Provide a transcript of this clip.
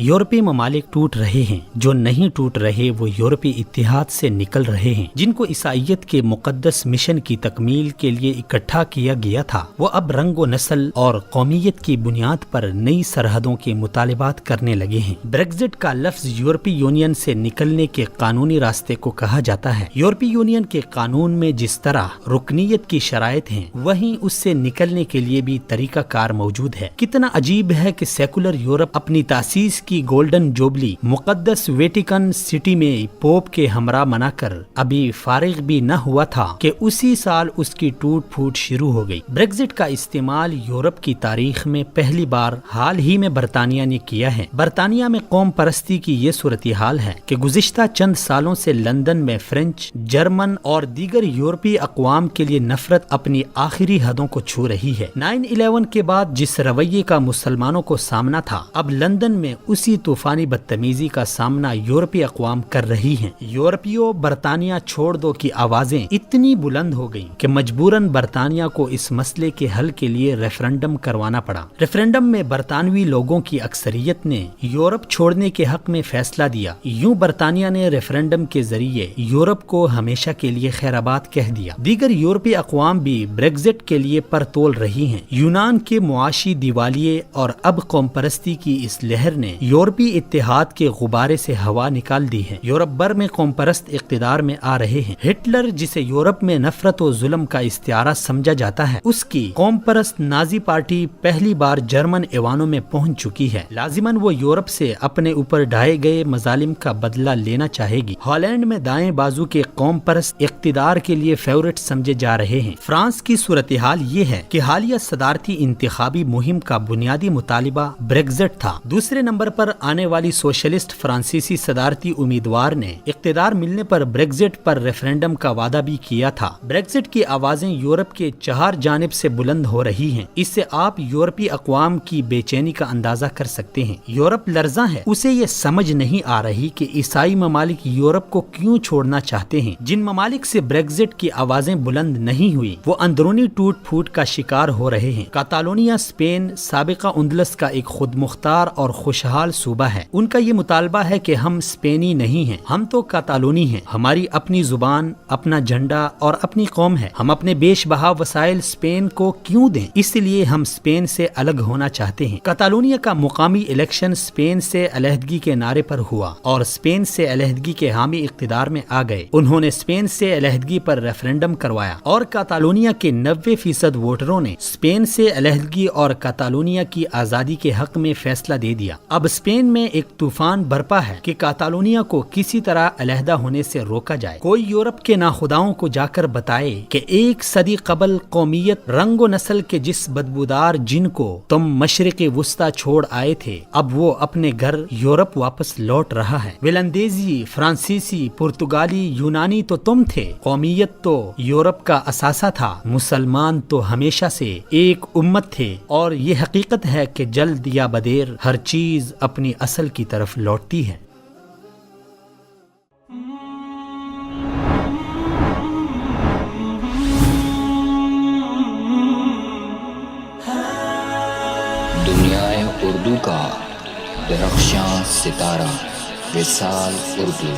यूरोपीय ममालिक टूट रहे हैं, जो नहीं टूट रहे वो यूरोपीय इत्तेहाद से निकल रहे हैं। जिनको ईसाइयत के मुकद्दस मिशन की तकमील के लिए इकट्ठा किया गया था, वो अब रंग व नस्ल और कौमियत की बुनियाद पर नई सरहदों के मुतालिबात करने लगे हैं। ब्रेक्जिट का लफ्ज यूरोपीय यूनियन से निकलने के कानूनी रास्ते को कहा जाता है। यूरोपीय यूनियन के कानून में जिस तरह रुकनीयत की शराइत हैं, वहीं उससे निकलने के लिए भी तरीका कार मौजूद है। कितना अजीब है कि सेकुलर यूरोप अपनी तासीस की गोल्डन जुबली मुकद्दस वेटिकन सिटी में पोप के हमरा मनाकर अभी फारिग भी न हुआ था कि उसी साल उसकी टूट फूट शुरू हो गई। ब्रेक्जिट का इस्तेमाल यूरोप की तारीख में पहली बार हाल ही में बरतानिया ने किया है। बरतानिया में कौम परस्ती की ये सूरत हाल है कि गुज़िश्ता चंद सालों से लंदन में फ्रेंच, जर्मन और दीगर यूरोपीय अक़वाम के लिए नफरत अपनी आखिरी हदों को छू रही है। 9/11 के बाद जिस रवैये का मुसलमानों को सामना था, अब लंदन में उसी तूफानी बदतमीजी का सामना यूरोपीय अक़वाम कर रही हैं। यूरोपियों बरतानिया छोड़ दो की आवाजें इतनी बुलंद हो गईं कि मजबूरन बरतानिया को इस मसले के हल के लिए रेफरेंडम करवाना पड़ा। रेफरेंडम में बरतानवी लोगों की अक्सरियत ने यूरोप छोड़ने के हक में फैसला दिया। यूं बरतानिया ने रेफरेंडम के जरिए यूरोप को हमेशा के लिए खैराबाद कह दिया। दीगर यूरोपीय अक़वाम भी ब्रेक्जिट के लिए पर तोल रही हैं। यूनान के मुआशी दिवालिये और अब कौम परस्ती की इस लहर ने यूरोपीय इत्तेहाद के गुब्बारे से हवा निकाल दी है। यूरोप भर में कौम परस्त इक़्तिदार में आ रहे हैं। हिटलर, जिसे यूरोप में नफरत और जुल्म का इस्तिआरा समझा जाता है, उसकी कौम परस्त नाजी पार्टी पहली बार जर्मन ऐवानों में पहुंच चुकी है। लाजिमन वो यूरोप से अपने ऊपर ढाए गए मजालिम का बदला लेना चाहेगी। हॉलैंड में दाएं बाजू के कौम परस्त इक़्तिदार के लिए फेवरेट समझे जा रहे हैं। फ्रांस की सूरत हाल ये है कि हालिया सदारती इंतखाबी मुहिम का बुनियादी मुतालिबा ब्रेक्जिट था। दूसरे नंबर पर आने वाली सोशलिस्ट फ्रांसीसी सदारती उम्मीदवार ने इक़्तिदार मिलने पर ब्रेक्जिट पर रेफरेंडम का वादा भी किया था। ब्रेक्जिट की आवाजें यूरोप के चार जानिब से बुलंद हो रही हैं। इससे आप यूरोपीय अक़वाम की बेचैनी का अंदाजा कर सकते हैं। यूरोप लर्जा है। उसे ये समझ नहीं आ रही कि ईसाई ममालिक यूरोप को क्यों छोड़ना चाहते हैं। जिन ममालिक से ब्रेक्जिट की आवाजें बुलंद नहीं हुई, वो अंदरूनी टूट फूट का शिकार हो रहे हैं। कातालोनिया स्पेन साबिका उंदलस का एक खुद मुख्तार और खुशहाल सूबा है। उनका ये मुतालबा है कि हम स्पेनी नहीं हैं, हम तो कातालोनी हैं। हमारी अपनी जुबान, अपना झंडा और अपनी कौम है। हम अपने बेशबहा वसाइल स्पेन को क्यों दें? इसलिए हम स्पेन से अलग होना चाहते हैं। कातालोनिया का मुकामी इलेक्शन स्पेन से अलहदगी के नारे पर हुआ और स्पेन से अलहदगी के हामी इक़्तिदार में आ गए। उन्होंने स्पेन से अलहदगी पर रेफरेंडम करवाया और कातालोनिया के 90% वोटरों ने स्पेन से अलहदगी और कातालोनिया की आज़ादी के हक में फैसला दे दिया। अब स्पेन में एक तूफान बरपा है कि कातालोनिया को किसी तरह अलहदा होने से रोका जाए। कोई यूरोप के नाखुदाओं को जाकर बताए कि एक सदी कबल कौमियत, रंग व नस्ल के जिस बदबूदार जिन को तुम मशरिक़ वुस्ता छोड़ आए थे, अब वो अपने घर यूरोप वापस लौट रहा है। वेलंदेजी, फ्रांसीसी, पुर्तगाली, यूनानी तो तुम थे। कौमियत तो यूरोप का असासा था। मुसलमान तो हमेशा से एक उम्मत थे और ये हकीकत है कि जल्द या बदेर हर चीज अपनी असल की तरफ लौटती है। दुनियाए उर्दू का दरख्शां सितारा विसाल उर्दू।